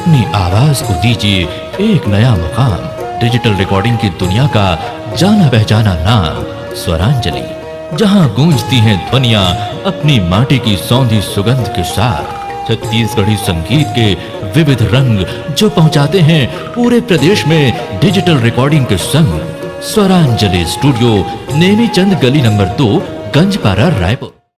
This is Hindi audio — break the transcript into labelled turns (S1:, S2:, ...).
S1: अपनी आवाज को दीजिए एक नया मुकाम। डिजिटल रिकॉर्डिंग की दुनिया का जाना पहचाना नाम स्वरांजलि, जहां गूंजती हैं ध्वनियां अपनी माटी की सौंधी सुगंध के साथ। छत्तीसगढ़ी संगीत के विविध रंग जो पहुंचाते हैं पूरे प्रदेश में डिजिटल रिकॉर्डिंग के संग। स्वरांजलि स्टूडियो, नेमीचंद गली नंबर 2, गंजपारा, रायपुर।